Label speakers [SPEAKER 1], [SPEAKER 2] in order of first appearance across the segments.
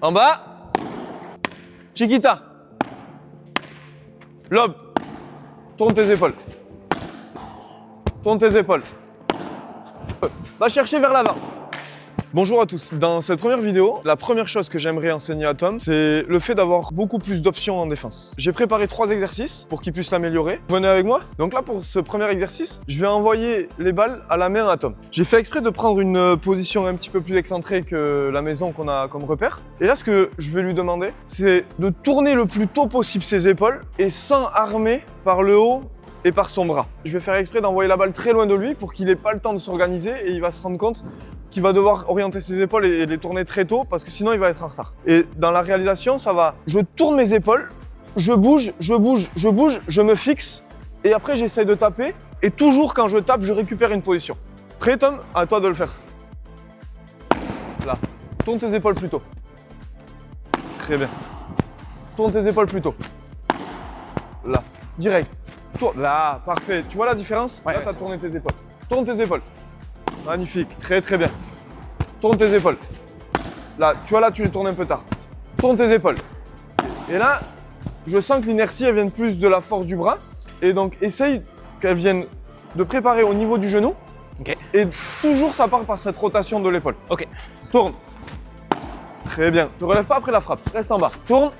[SPEAKER 1] En bas. Chiquita. Lob. Tourne tes épaules. Tourne tes épaules. Va chercher vers l'avant. Bonjour à tous. Dans cette première vidéo, la première chose que j'aimerais enseigner à Tom, c'est le fait d'avoir beaucoup plus d'options en défense. J'ai préparé 3 exercices pour qu'il puisse l'améliorer. Venez avec moi. Donc là, pour ce premier exercice, je vais envoyer les balles à la main à Tom. J'ai fait exprès de prendre une position un petit peu plus excentrée que la maison qu'on a comme repère. Et là, ce que je vais lui demander, c'est de tourner le plus tôt possible ses épaules et sans armer par le haut et par son bras. Je vais faire exprès d'envoyer la balle très loin de lui pour qu'il n'ait pas le temps de s'organiser et il va se rendre compte qu'il va devoir orienter ses épaules et les tourner très tôt parce que sinon il va être en retard. Et dans la réalisation, ça va, je tourne mes épaules, je bouge, je me fixe et après j'essaye de taper et toujours quand je tape, je récupère une position. Prêt Tom? À toi de le faire. Là, tourne tes épaules plus tôt. Très bien. Tourne tes épaules plus tôt. Là, direct. Tourne. Là, parfait. Tu vois la différence?
[SPEAKER 2] Ouais,
[SPEAKER 1] là, tu as tourné tes épaules. Tourne tes épaules. Magnifique, très très bien. Tourne tes épaules. Là, tu vois là, tu les tournes un peu tard. Tourne tes épaules. Et là, je sens que l'inertie, elle vient plus de la force du bras. Et donc, essaye qu'elle vienne de préparer au niveau du genou.
[SPEAKER 2] Ok.
[SPEAKER 1] Et toujours, ça part par cette rotation de l'épaule.
[SPEAKER 2] Ok.
[SPEAKER 1] Tourne. Très bien. Ne te relève pas après la frappe. Reste en bas. Tourne.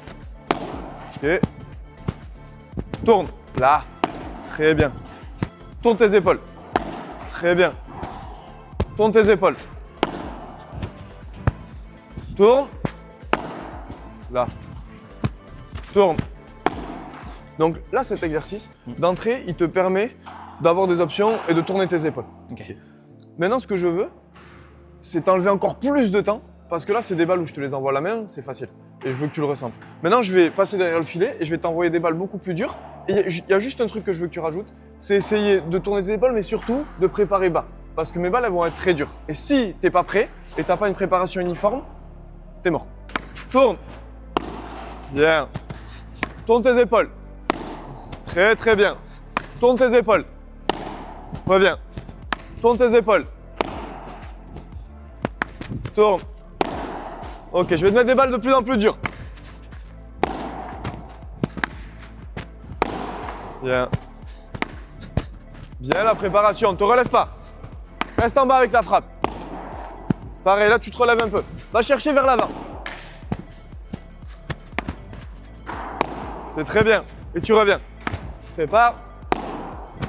[SPEAKER 1] Ok. Tourne. Là. Très bien. Tourne tes épaules. Très bien. Tourne tes épaules. Tourne. Là. Tourne. Donc là, cet exercice, d'entrée, il te permet d'avoir des options et de tourner tes épaules.
[SPEAKER 2] Ok.
[SPEAKER 1] Maintenant, ce que je veux, c'est t'enlever encore plus de temps, parce que là, c'est des balles où je te les envoie à la main, c'est facile. Et je veux que tu le ressentes. Maintenant, je vais passer derrière le filet et je vais t'envoyer des balles beaucoup plus dures. Et il y a juste un truc que je veux que tu rajoutes, c'est essayer de tourner tes épaules, mais surtout de préparer bas. Parce que mes balles, elles vont être très dures. Et si t'es pas prêt et t'as pas une préparation uniforme, t'es mort. Tourne. Bien. Tourne tes épaules. Très très bien. Tourne tes épaules. Reviens. Tourne tes épaules. Tourne. Ok, je vais te mettre des balles de plus en plus dures. Bien. Bien la préparation, ne te relève pas. Reste en bas avec la frappe. Pareil, là tu te relèves un peu. Va chercher vers l'avant. C'est très bien. Et tu reviens. Prépare.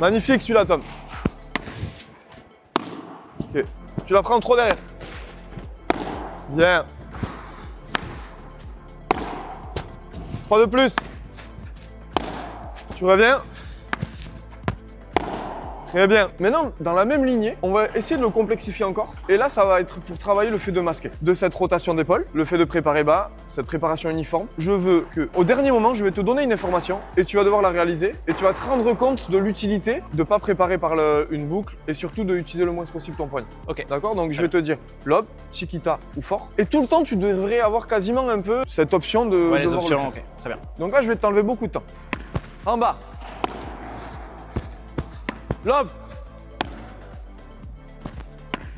[SPEAKER 1] Magnifique celui-là, Tom. Ok. Tu la prends trop derrière. Bien. 3 de plus. Tu reviens. Très bien. Maintenant, dans la même lignée, on va essayer de le complexifier encore. Et là, ça va être pour travailler le fait de masquer. De cette rotation d'épaule, le fait de préparer bas, cette préparation uniforme. Je veux qu'au dernier moment, je vais te donner une information et tu vas devoir la réaliser. Et tu vas te rendre compte de l'utilité de ne pas préparer par une boucle et surtout d'utiliser le moins possible ton poignet.
[SPEAKER 2] Ok.
[SPEAKER 1] D'accord? Donc, je vais te dire lob, chiquita ou fort. Et tout le temps, tu devrais avoir quasiment un peu cette option de
[SPEAKER 2] Ouais, les
[SPEAKER 1] devoir le
[SPEAKER 2] options,
[SPEAKER 1] faire.
[SPEAKER 2] ok. Très bien.
[SPEAKER 1] Donc là, je vais t'enlever beaucoup de temps. En bas. Lob.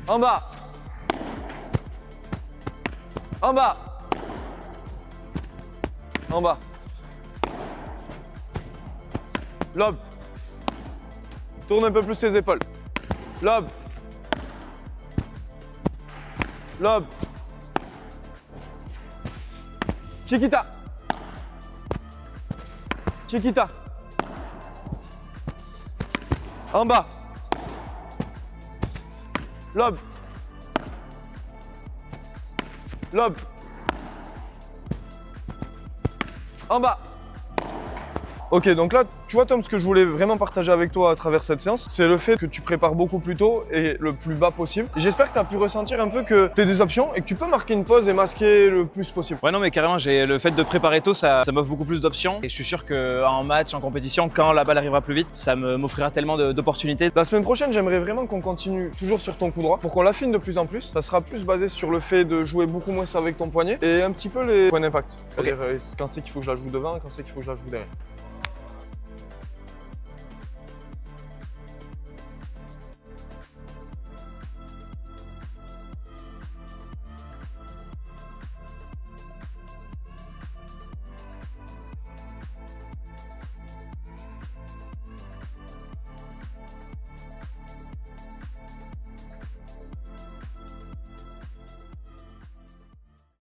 [SPEAKER 1] En bas. En bas. En bas. Lob. Tourne un peu plus tes épaules. Lob. Lob. Chiquita. Chiquita. En bas. Lob. Lob. En bas. Ok, donc là, tu vois Tom, ce que je voulais vraiment partager avec toi à travers cette séance, c'est le fait que tu prépares beaucoup plus tôt et le plus bas possible. Et j'espère que tu as pu ressentir un peu que tu as des options et que tu peux marquer une pause et masquer le plus possible.
[SPEAKER 2] Ouais, non, mais carrément, le fait de préparer tôt, ça m'offre beaucoup plus d'options. Et je suis sûr qu'en match, en compétition, quand la balle arrivera plus vite, ça m'offrira tellement d'opportunités.
[SPEAKER 1] La semaine prochaine, j'aimerais vraiment qu'on continue toujours sur ton coup droit pour qu'on l'affine de plus en plus. Ça sera plus basé sur le fait de jouer beaucoup moins avec ton poignet et un petit peu les points d'impact. C'est-à-dire quand c'est qu'il faut que je la joue devant, quand c'est qu'il faut que je la joue derrière.